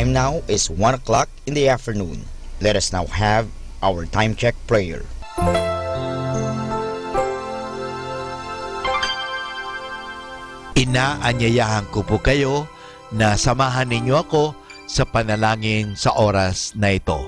time now is 1 o'clock in the afternoon. Let us now have our time check prayer. Inaanyayahan ko po kayo na samahan ninyo ako sa panalangin sa oras na ito.